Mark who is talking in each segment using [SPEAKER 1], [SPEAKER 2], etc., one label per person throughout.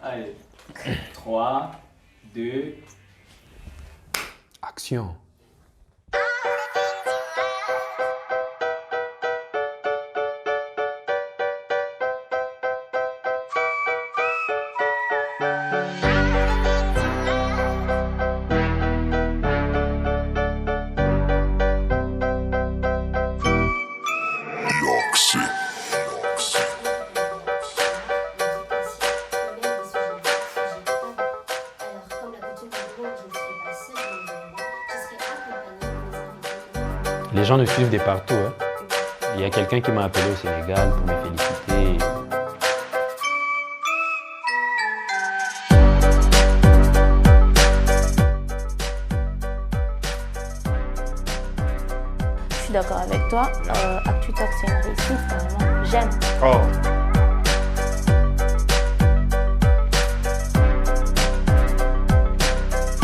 [SPEAKER 1] Allez, 3, 2...
[SPEAKER 2] Action. Les gens nous suivent de partout. Hein. Il y a quelqu'un qui m'a appelé au Sénégal pour me féliciter.
[SPEAKER 3] Je suis d'accord avec toi. ActuTalk, c'est une réussite, vraiment. J'aime.
[SPEAKER 4] Oh.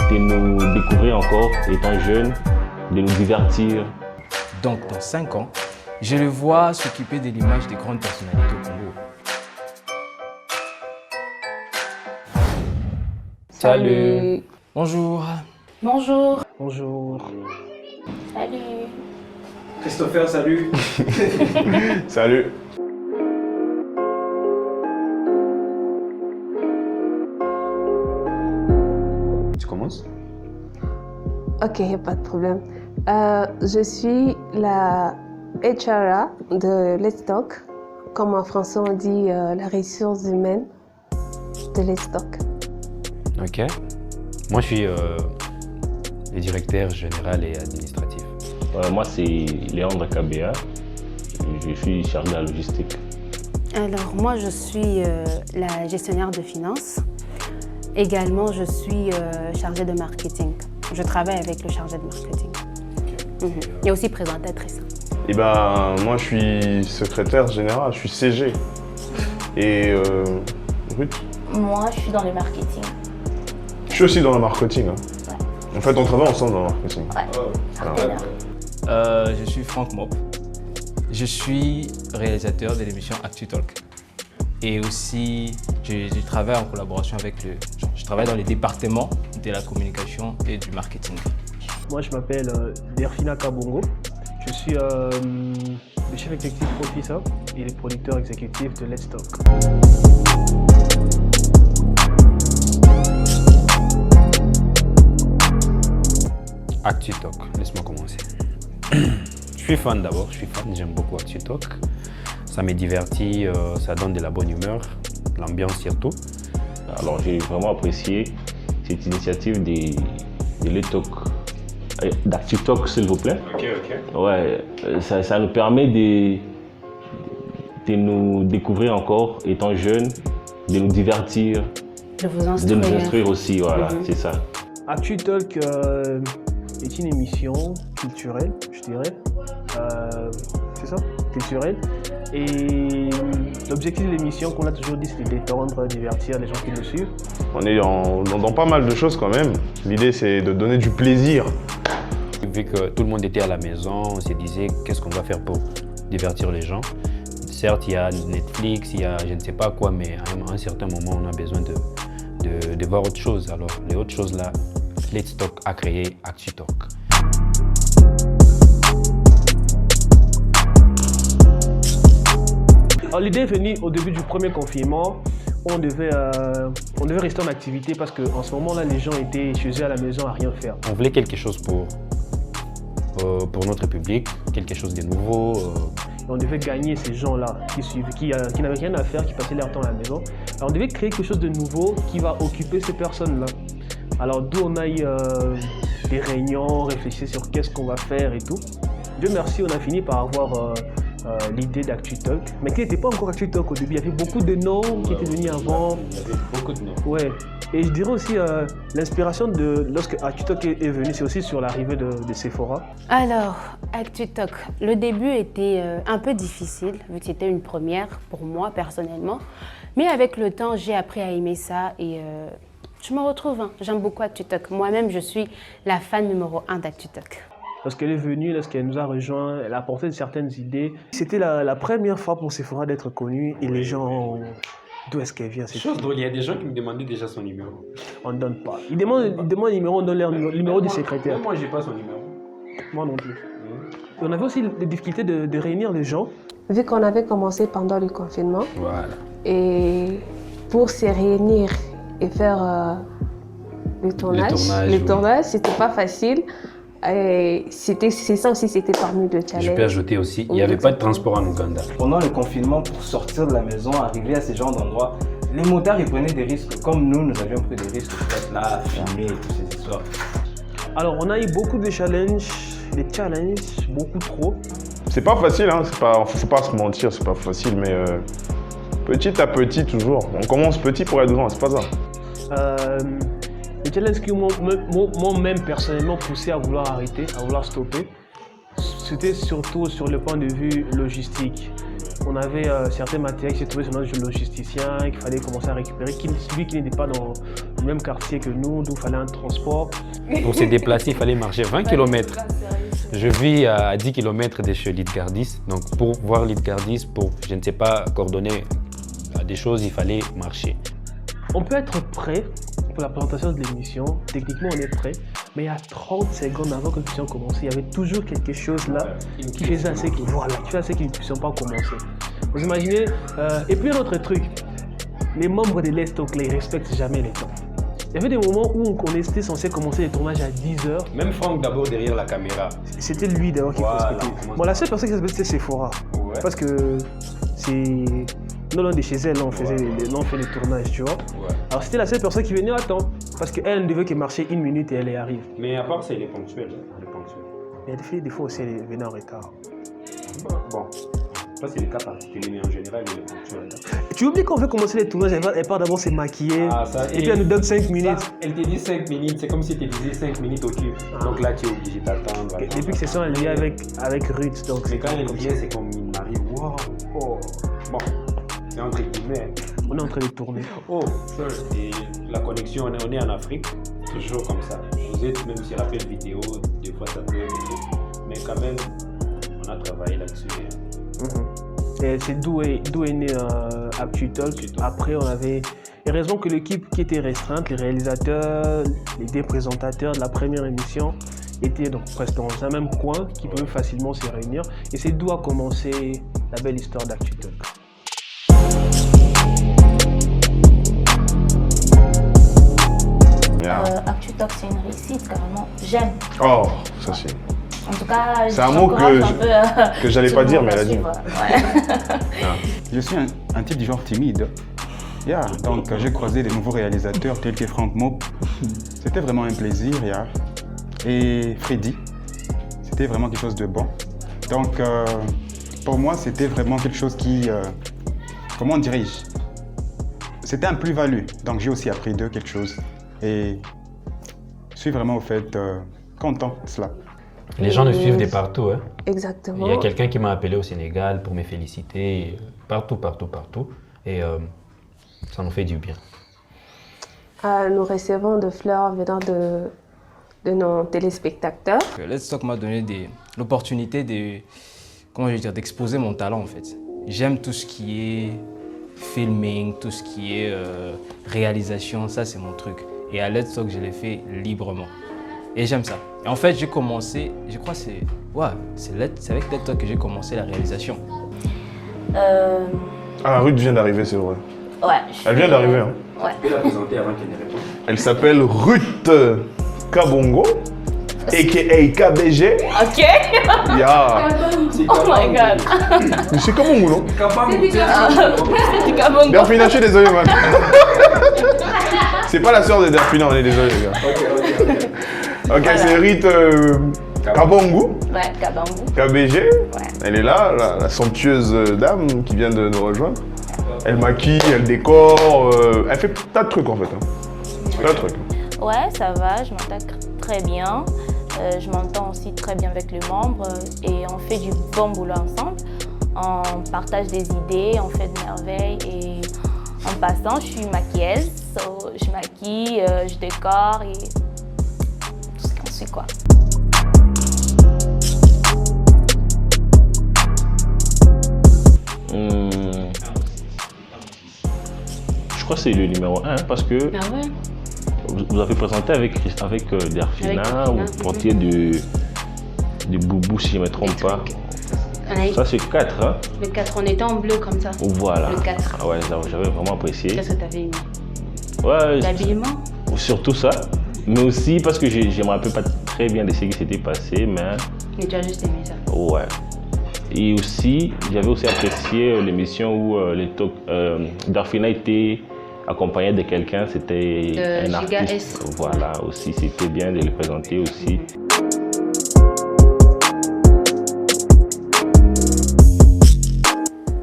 [SPEAKER 5] De nous découvrir encore étant jeunes, de nous divertir.
[SPEAKER 6] Donc dans 5 ans, je le vois s'occuper de l'image des grandes personnalités au Congo.
[SPEAKER 2] Salut.
[SPEAKER 6] Bonjour.
[SPEAKER 3] Bonjour.
[SPEAKER 4] Bonjour.
[SPEAKER 3] Salut.
[SPEAKER 1] Christopher, salut.
[SPEAKER 4] Salut.
[SPEAKER 2] Tu commences?
[SPEAKER 7] Ok, pas de problème. Je suis la HRA de Let's Talk. Comme en français on dit la ressource humaine de Let's Talk.
[SPEAKER 2] Ok. Moi, je suis le directeur général et administratif.
[SPEAKER 5] Moi, c'est Léandre Kabea. Je suis chargé de la logistique.
[SPEAKER 8] Alors, moi, je suis la gestionnaire de finances. Également, je suis chargée de marketing. Je travaille avec le chargé de marketing. Okay. Et aussi présentatrice.
[SPEAKER 4] Eh ben, moi, je suis secrétaire général, je suis CG. Et Ruth?
[SPEAKER 3] Moi, je suis dans le marketing.
[SPEAKER 4] Je suis aussi dans le marketing. Hein.
[SPEAKER 3] Ouais.
[SPEAKER 4] En fait, on travaille ensemble dans le marketing.
[SPEAKER 3] Ouais.
[SPEAKER 6] Je suis Franck Mop. Je suis réalisateur de l'émission ActuTalk. Et aussi, je travaille en collaboration avec je travaille dans les départements de la communication et du marketing.
[SPEAKER 9] Moi, je m'appelle Derfina Kabongo. Je suis le chef exécutif officer et le producteur exécutif de Let's Talk.
[SPEAKER 2] ActuTalk, laisse-moi commencer. Je suis fan d'abord, j'aime beaucoup ActuTalk. Ça me divertit, ça donne de la bonne humeur, l'ambiance surtout.
[SPEAKER 5] Alors j'ai vraiment apprécié cette initiative de Let's Talk, d'ActuTalk s'il vous plaît.
[SPEAKER 4] Ok.
[SPEAKER 5] Ouais, ça nous permet de nous découvrir encore étant jeunes, de nous divertir,
[SPEAKER 8] De vous instruire.
[SPEAKER 5] de nous instruire aussi, voilà, c'est ça.
[SPEAKER 9] ActuTalk est une émission culturelle, je dirais. C'est ça, culturelle. Et l'objectif de l'émission, qu'on a toujours dit, c'est de détendre, divertir les gens qui nous suivent.
[SPEAKER 4] On est dans pas mal de choses quand même. L'idée, c'est de donner du plaisir.
[SPEAKER 2] Vu que tout le monde était à la maison, on se disait qu'est-ce qu'on va faire pour divertir les gens. Certes, il y a Netflix, il y a je ne sais pas quoi, mais à un certain moment, on a besoin de voir autre chose. Alors, les autres choses là, Let's Talk a créé ActuTalk.
[SPEAKER 9] L'idée est venue au début du premier confinement. On devait rester en activité parce qu'en ce moment-là, les gens étaient chez eux à la maison à rien faire.
[SPEAKER 2] On voulait quelque chose pour notre public, quelque chose de nouveau.
[SPEAKER 9] On devait gagner ces gens-là qui n'avaient rien à faire, qui passaient leur temps à la maison. Alors on devait créer quelque chose de nouveau qui va occuper ces personnes-là. Alors d'où on a eu des réunions, réfléchir sur qu'est-ce qu'on va faire et tout. Dieu merci, on a fini par avoir l'idée d'ActuTalk, mais qui n'était pas encore ActuTalk au début. Il y avait beaucoup de noms qui étaient venus avant.
[SPEAKER 2] Il y avait beaucoup de noms.
[SPEAKER 9] Ouais. Et je dirais aussi l'inspiration de lorsque ActuTalk est venu, c'est aussi sur l'arrivée de Sephora.
[SPEAKER 8] Alors, ActuTalk, le début était un peu difficile, vu que c'était une première pour moi personnellement. Mais avec le temps, j'ai appris à aimer ça et je me retrouve. J'aime beaucoup ActuTalk. Moi-même, je suis la fan numéro 1 d'ActuTalk.
[SPEAKER 9] Lorsqu'elle est venue, lorsqu'elle nous a rejoints, elle a apporté certaines idées. C'était la première fois pour Sephora d'être connue et les gens D'où est-ce qu'elle vient cette
[SPEAKER 2] Chose
[SPEAKER 9] fille?
[SPEAKER 2] drôle, il y a des gens qui me demandaient déjà son numéro.
[SPEAKER 9] On ne donne pas. Ils demandent le numéro, on donne le numéro du secrétaire.
[SPEAKER 2] Moi, j'ai pas son numéro.
[SPEAKER 9] Moi non plus. Et on avait aussi des difficultés de réunir les gens.
[SPEAKER 7] Vu qu'on avait commencé pendant le confinement,
[SPEAKER 2] Voilà.
[SPEAKER 7] et pour se réunir et faire le tournage, c'était pas facile. Et c'est ça aussi, c'était parmi le challenge.
[SPEAKER 2] Je peux ajouter aussi, il n'y avait pas de transport en Ouganda.
[SPEAKER 10] Pendant le confinement, pour sortir de la maison, arriver à ce genre d'endroit, les motards ils prenaient des risques. Comme nous avions pris des risques pour être là, filmer et toutes ces histoires.
[SPEAKER 9] Alors, on a eu beaucoup de challenges, beaucoup trop.
[SPEAKER 4] C'est pas facile, hein. Faut pas se mentir, c'est pas facile, mais petit à petit toujours. On commence petit pour être grand, c'est pas ça.
[SPEAKER 9] Les challenges qui m'ont même personnellement poussé à vouloir arrêter, à vouloir stopper, c'était surtout sur le point de vue logistique. On avait certains matériels qui s'est trouvé sur notre logisticien, qu'il fallait commencer à récupérer, celui qui n'était pas dans le même quartier que nous, d'où il fallait un transport.
[SPEAKER 2] Pour se déplacer, il fallait marcher 20 km. Je vis à 10 km de chez Lidgardis, donc pour voir Lidgardis, pour, je ne sais pas, coordonner des choses, il fallait marcher.
[SPEAKER 9] On peut être prêt pour la présentation de l'émission, techniquement on est prêt, mais il y a 30 secondes avant que nous puissions commencer, il y avait toujours quelque chose là qui faisait assez que nous ne puissions pas commencer. Vous imaginez, et puis un autre truc, les membres de Let's Talk, ils ne respectent jamais les temps. Il y avait des moments où on était censé commencer les tournages à 10h.
[SPEAKER 2] Même Franck d'abord derrière la caméra.
[SPEAKER 9] C'était lui d'ailleurs qui respectait. Bon, la seule personne qui respectait c'était Sephora.
[SPEAKER 2] Ouais.
[SPEAKER 9] Parce que c'est... Non, loin de chez elle, on fait les tournages, tu vois.
[SPEAKER 2] Ouais.
[SPEAKER 9] Alors c'était la seule personne qui venait à temps. Parce qu'elle ne devait que marcher 1 minute et elle y arrive.
[SPEAKER 2] Mais à part ça, il est ponctuel. Elle est ponctuelle.
[SPEAKER 9] Et des fois aussi, elle venait en retard.
[SPEAKER 2] Bon, ça c'est le cas particulier, mais en général, il est ponctuel.
[SPEAKER 9] Et tu oublies qu'on veut commencer les tournages, elle part d'abord se maquiller. Et puis elle nous donne 5 minutes.
[SPEAKER 2] Ça, elle te dit 5 minutes, c'est comme si tu disais 5 minutes au cube. Donc là, tu es obligé d'attendre.
[SPEAKER 9] Depuis que c'est ça, elle vient avec Ruth. Donc
[SPEAKER 2] mais quand elle vient, c'est comme une Marie. Wow. Oh. Bon, c'est entre guillemets.
[SPEAKER 9] On est en train de tourner.
[SPEAKER 2] Oh, et la connexion, on est en Afrique, toujours comme ça. Vous êtes même sur appel vidéo, des fois ça peut être. Mais quand même, on a travaillé là-dessus.
[SPEAKER 9] Et c'est d'où est né ActuTalk. Après, on avait. Heureusement que l'équipe qui était restreinte, les réalisateurs, les deux présentateurs de la première émission, étaient donc presque dans un même coin qui pouvaient facilement se réunir. Et c'est d'où a commencé la belle histoire d'ActuTalk.
[SPEAKER 3] ActuTalk, c'est une réussite, carrément. J'aime.
[SPEAKER 4] Oh, ça c'est.
[SPEAKER 3] En tout cas,
[SPEAKER 4] c'est un mot que j'allais pas dire, mais elle a dit.
[SPEAKER 11] Je suis un type du genre timide. Donc j'ai croisé des nouveaux réalisateurs tels que Franck Mop. C'était vraiment un plaisir. Et Freddy, c'était vraiment quelque chose de bon. Donc pour moi, c'était vraiment quelque chose qui, comment dirais-je, c'était un plus-value. Donc j'ai aussi appris d'eux quelque chose. Et je suis vraiment au fait content de cela.
[SPEAKER 2] Les gens nous suivent de partout. Hein.
[SPEAKER 7] Exactement.
[SPEAKER 2] Il y a quelqu'un qui m'a appelé au Sénégal pour me féliciter. Partout. Et ça nous fait du bien.
[SPEAKER 7] Nous recevons des fleurs venant de nos téléspectateurs.
[SPEAKER 6] Let's Talk m'a donné l'opportunité d'exposer mon talent en fait. J'aime tout ce qui est filming, tout ce qui est réalisation, ça c'est mon truc. Et à Let's Talk, je l'ai fait librement. Et j'aime ça. Et en fait, j'ai commencé, je crois que c'est avec Let's Talk que j'ai commencé la réalisation.
[SPEAKER 4] Ah, Ruth vient d'arriver, c'est vrai.
[SPEAKER 3] Ouais.
[SPEAKER 4] Elle vient d'arriver. Hein.
[SPEAKER 3] Ouais.
[SPEAKER 2] Je peux la présenter avant qu'elle ne réponde.
[SPEAKER 4] Elle s'appelle Ruth Kabongo, a.k.a. KBG.
[SPEAKER 3] Ok.
[SPEAKER 4] Yeah.
[SPEAKER 3] Oh my god.
[SPEAKER 4] Mais c'est Kabongo, non?
[SPEAKER 3] C'est du Kabongo.
[SPEAKER 4] Derpina, je suis désolé, man. C'est pas la sœur de Derpina, on est désolé, les gars. Ok, voilà. C'est Ruth Kabongo.
[SPEAKER 3] Ouais, Kabongo.
[SPEAKER 4] KBG.
[SPEAKER 3] Ouais.
[SPEAKER 4] Elle est là, la somptueuse dame qui vient de nous rejoindre. Elle maquille, elle décore, elle fait tas de trucs en fait. Hein. Tas de trucs.
[SPEAKER 3] Ouais, ça va, je m'entends très bien. Je m'entends aussi très bien avec les membres et on fait du bon boulot ensemble. On partage des idées, on fait de merveilles et en passant, je suis maquilleuse. Je maquille, je décore et tout ce qu'on suit quoi.
[SPEAKER 5] crois que c'est le numéro 1 parce que
[SPEAKER 8] Ah ouais?
[SPEAKER 5] vous avez présenté avec Darfina, vous portiez de Boubou si je ne me trompe pas. Ça c'est 4. Hein?
[SPEAKER 8] Le 4, on était en bleu comme ça.
[SPEAKER 5] Voilà.
[SPEAKER 8] Le 4.
[SPEAKER 5] Ah ouais, j'avais vraiment apprécié.
[SPEAKER 8] Qu'est-ce que tu avais aimé?
[SPEAKER 5] Ouais,
[SPEAKER 8] l'habillement?
[SPEAKER 5] Surtout ça. Mais aussi parce que je ne me rappelle pas très bien de ce qui s'était passé. Mais
[SPEAKER 8] tu as juste aimé ça?
[SPEAKER 5] Ouais. Et aussi, j'avais aussi apprécié l'émission où Darfina était accompagnée de quelqu'un, c'était un artiste. Voilà, aussi, c'était bien de le présenter aussi.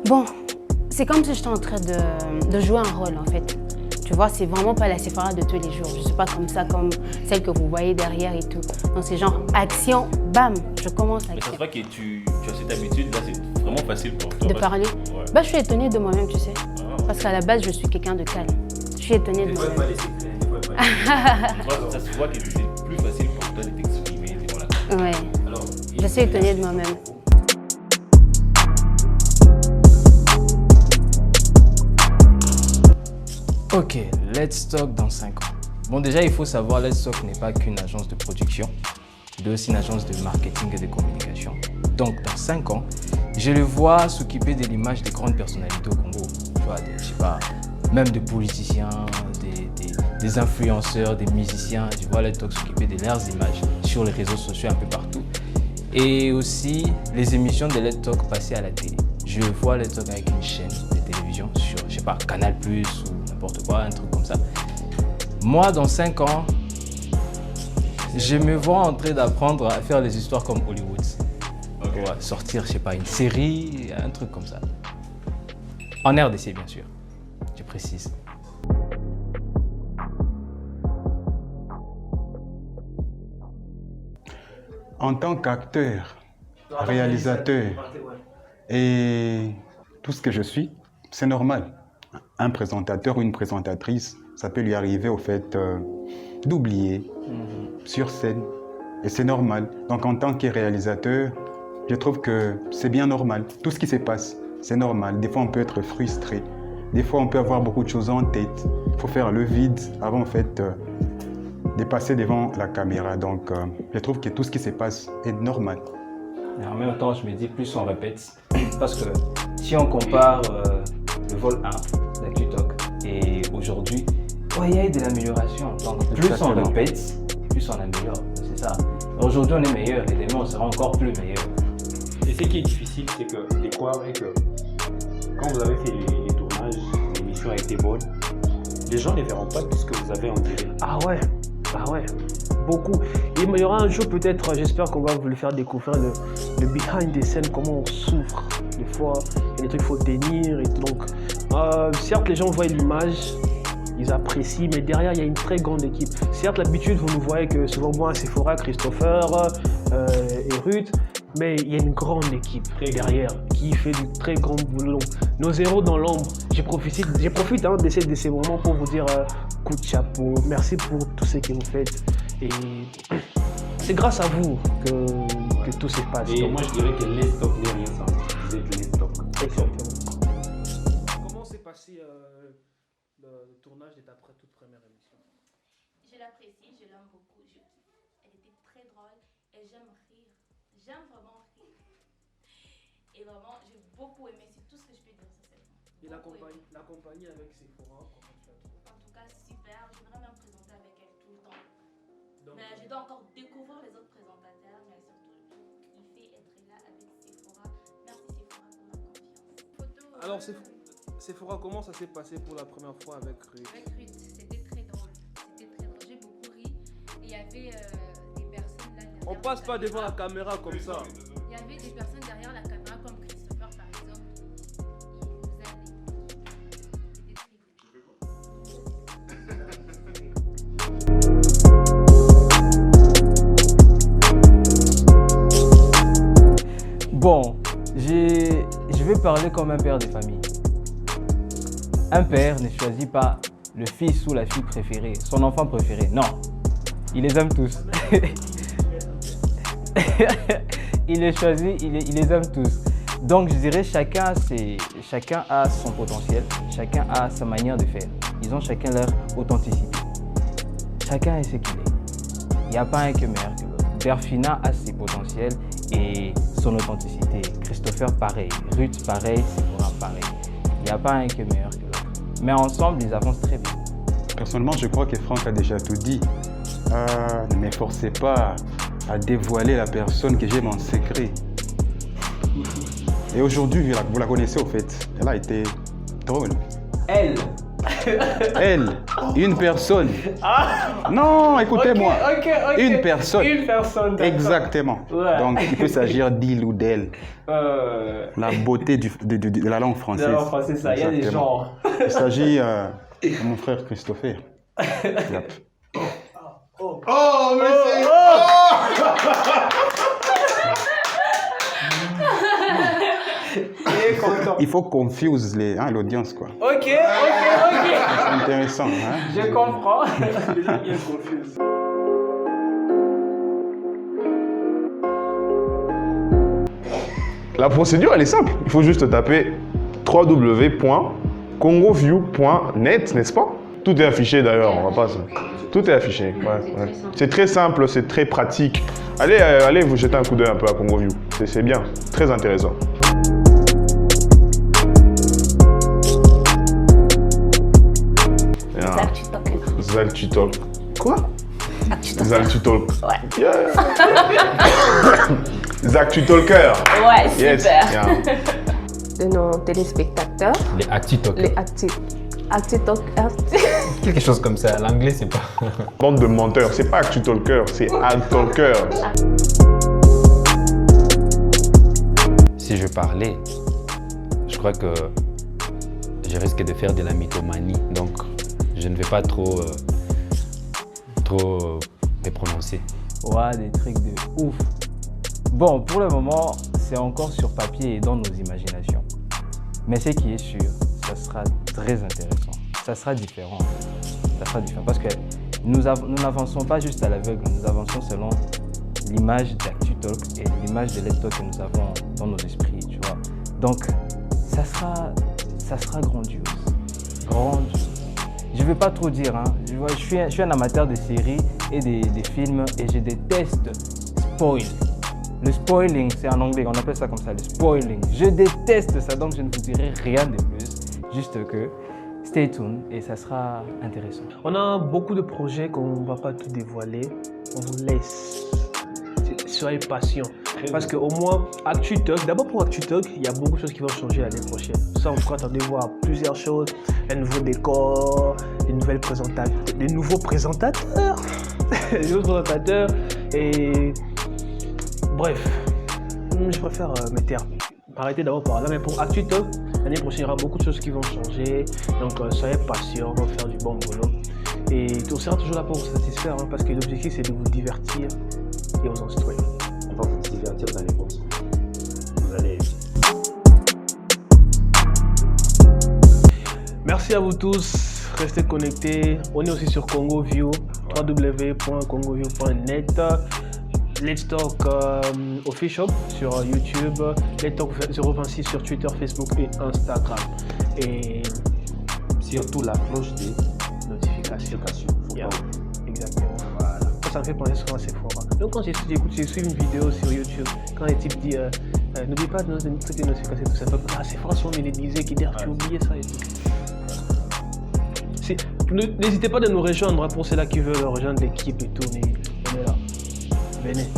[SPEAKER 8] Bon, c'est comme si j'étais en train de jouer un rôle en fait. Tu vois, c'est vraiment pas la Sephora de tous les jours. Je suis pas comme ça, comme celle que vous voyez derrière et tout. Donc c'est genre action, bam, je commence à.
[SPEAKER 5] Mais ça se voit que tu as cette habitude, là c'est vraiment facile pour toi.
[SPEAKER 8] De parler?
[SPEAKER 5] Ouais.
[SPEAKER 8] Bah je suis étonnée de moi-même, tu sais. Parce qu'à la base, je suis quelqu'un de calme. Je suis étonnée de moi-même.
[SPEAKER 5] Ça se voit que c'est plus facile pour toi de t'exprimer. Voilà.
[SPEAKER 8] Ouais, alors, je suis étonnée de moi-même.
[SPEAKER 6] Ok, Let's Talk dans 5 ans. Bon, déjà, il faut savoir, Let's Talk n'est pas qu'une agence de production, mais aussi une agence de marketing et de communication. Donc, dans 5 ans, je le vois s'occuper de l'image des grandes personnalités au Congo. Tu vois, je sais pas, même des politiciens, des influenceurs, des musiciens. Je vois Let's Talk s'occuper de leurs images sur les réseaux sociaux un peu partout. Et aussi, les émissions de Let's Talk passer à la télé. Je vois Let's Talk avec une chaîne de télévision sur, je sais pas, Canal+, ou n'importe quoi, un truc comme ça. Moi, dans 5 ans, je me vois en train d'apprendre à faire des histoires comme Hollywood. Okay. Pour sortir, je sais pas, une série, un truc comme ça. En RDC, bien sûr, je précise.
[SPEAKER 11] En tant qu'acteur, réalisateur et tout ce que je suis, c'est normal. Un présentateur ou une présentatrice, ça peut lui arriver au fait d'oublier sur scène. Et c'est normal. Donc en tant que réalisateur, je trouve que c'est bien normal. Tout ce qui se passe, c'est normal. Des fois, on peut être frustré. Des fois, on peut avoir beaucoup de choses en tête. Il faut faire le vide avant en fait, de passer devant la caméra. Donc je trouve que tout ce qui se passe est normal.
[SPEAKER 10] Et en même temps, je me dis, plus on répète, parce que si on compare le vol 1 d'ActuTalk et aujourd'hui, il y a eu de l'amélioration. Donc plus on répète, plus on améliore. C'est ça. Aujourd'hui, on est meilleur et demain, on sera encore plus meilleur.
[SPEAKER 1] Et ce qui est difficile, c'est que des fois, quand vous avez fait les tournages, l'émission a été bonne, les gens ne verront pas tout ce que vous avez en direct.
[SPEAKER 9] Ah ouais, beaucoup. Et il y aura un jour peut-être, j'espère qu'on va vous le faire découvrir, le behind des scènes, comment on souffre. Des fois, il y a des trucs qu'il faut tenir et tout. Donc, certes, les gens voient l'image, ils apprécient, mais derrière, il y a une très grande équipe. Certes, l'habitude, vous nous voyez que souvent moi, Sephora, Christopher et Ruth, mais il y a une grande équipe derrière qui fait du très grand boulot. Donc, nos héros dans l'ombre, je profite de ces moments pour vous dire coup de chapeau, merci pour tout ce que vous faites. Et c'est grâce à vous que tout se passe.
[SPEAKER 1] Et donc, moi, je dirais que Let's Talk n'est rien sans vous êtes Let's Talk.
[SPEAKER 9] Exactement. Comment s'est passé le tournage de ta toute première émission?
[SPEAKER 3] Je l'apprécie, je l'aime beaucoup, je kiffe. Elle était très drôle et j'aime rire. J'aime vraiment rire. Et vraiment, j'ai beaucoup aimé, c'est tout ce que je peux dire sur cette fois.
[SPEAKER 9] Et la compagnie avec Sephora, comment tu l'as trouvé?
[SPEAKER 3] En tout cas, super. J'aimerais même présenter avec elle tout le temps. Donc, mais je dois encore découvrir les autres présentateurs, mais surtout, j'ai kiffé être là avec Sephora. Merci Sephora pour la confiance.
[SPEAKER 9] Alors, Sephora, comment ça s'est passé pour la première fois avec Ruth?
[SPEAKER 8] Avec Ruth, c'était très drôle. J'ai beaucoup ri. Et il y avait des personnes là.
[SPEAKER 9] On passe pas devant la caméra comme ça.
[SPEAKER 8] Il y avait des personnes derrière la caméra comme Christopher par exemple.
[SPEAKER 6] Bon, je vais parler comme un père de famille. Un père ne choisit pas le fils ou la fille préférée, son enfant préféré. Non, il les aime tous. Il les choisit, il les aime tous. Donc je dirais chacun a son potentiel, chacun a sa manière de faire. Ils ont chacun leur authenticité. Chacun est ce qu'il est. Il n'y a pas un qui est meilleur que l'autre. Derfina a ses potentiels et son authenticité. Christopher, pareil. Ruth, pareil. Sephora, pareil. Il n'y a pas un qui est meilleur que l'autre. Mais ensemble, ils avancent très bien.
[SPEAKER 11] Personnellement, je crois que Franck a déjà tout dit. Ne m'efforcez pas à dévoiler la personne que j'aime en secret. Et aujourd'hui, vous la connaissez au fait. Elle a été drôle.
[SPEAKER 10] Elle.
[SPEAKER 11] Une personne. Non, écoutez-moi. Une personne.
[SPEAKER 10] Une personne. D'accord.
[SPEAKER 11] Exactement.
[SPEAKER 10] Ouais.
[SPEAKER 11] Donc, il peut s'agir d'il ou d'elle. La beauté de la langue française.
[SPEAKER 10] De la langue française, ça, il y a des genres.
[SPEAKER 11] Il s'agit de mon frère Christopher. Yep.
[SPEAKER 4] Oh, mais c'est...
[SPEAKER 11] Il faut confuse l'audience, quoi.
[SPEAKER 10] Ok.
[SPEAKER 11] C'est intéressant, hein?
[SPEAKER 10] Je comprends.
[SPEAKER 4] La procédure, elle est simple. Il faut juste taper www.congoview.net, n'est-ce pas? Tout est affiché d'ailleurs, on va pas... Tout est affiché, ouais. C'est très simple, c'est très pratique. Allez vous jeter un coup d'œil un peu à CongoView. C'est bien, très intéressant. Zaltutalk. Quoi? Zaltutalk.
[SPEAKER 3] Ouais.
[SPEAKER 4] Yeah. Zaltutalker.
[SPEAKER 3] Ouais, super.
[SPEAKER 4] Yes. Yeah.
[SPEAKER 7] De nos téléspectateurs.
[SPEAKER 2] Les ActuTalkers.
[SPEAKER 7] Les ActuTalkers.
[SPEAKER 2] Quelque chose comme ça. L'anglais, c'est pas...
[SPEAKER 4] Bande de menteurs. C'est pas ActuTalker, c'est ActuTalker.
[SPEAKER 2] Si je parlais, je crois que je risque de faire de la mythomanie. Donc, je ne vais pas trop me prononcer.
[SPEAKER 6] Ouais, des trucs de ouf. Bon, pour le moment, c'est encore sur papier et dans nos imaginations. Mais ce qui est sûr, ça sera très intéressant. Ça sera différent. Ça sera différent parce que nous n'avançons pas juste à l'aveugle, nous avançons selon l'image d'ActuTalk et l'image de Let's Talk que nous avons dans nos esprits, tu vois. Donc, ça sera grandiose. Grandiose. Je ne vais pas trop dire, hein. Je suis un amateur de séries et des films et je déteste spoil. Le spoiling, c'est en anglais, on appelle ça comme ça, le spoiling. Je déteste ça, donc je ne vous dirai rien de plus. Juste que stay tuned et ça sera intéressant.
[SPEAKER 9] On a beaucoup de projets qu'on ne va pas tout dévoiler. On vous laisse. Soyez patients. Parce qu'au moins, ActuTalk, d'abord pour ActuTalk, il y a beaucoup de choses qui vont changer l'année prochaine. Ça, on pourra attendre voir plusieurs choses. Un nouveau décor, des nouveaux présentateurs. Des nouveaux présentateurs. Et bref, je préfère me taire. Arrêtez d'abord par là. Mais pour ActuTalk, l'année prochaine, il y aura beaucoup de choses qui vont changer. Donc, soyez patients, on va faire du bon boulot. Et on sera toujours là pour vous satisfaire, hein, parce que l'objectif, c'est de vous divertir et vous instruire.
[SPEAKER 1] On va vous divertir dans les courses. Vous allez...
[SPEAKER 9] Merci à vous tous. Restez connectés. On est aussi sur CongoView, www.congoview.net. Let's Talk Official sur YouTube, Let's Talk 026 sur Twitter, Facebook et Instagram. Et
[SPEAKER 1] surtout la cloche des
[SPEAKER 9] notifications. Yeah. Exactement. Voilà. Ça me fait penser souvent à Sephora. Donc quand j'ai suivi une vidéo sur YouTube, quand les types disent n'oublie pas de nous donner toutes les notifications, tout ça, Sephora sont les disait qui disent tu oublié ça et tout. N'hésitez pas de nous rejoindre pour ceux-là qui veulent rejoindre l'équipe et tout. On est là. Venez.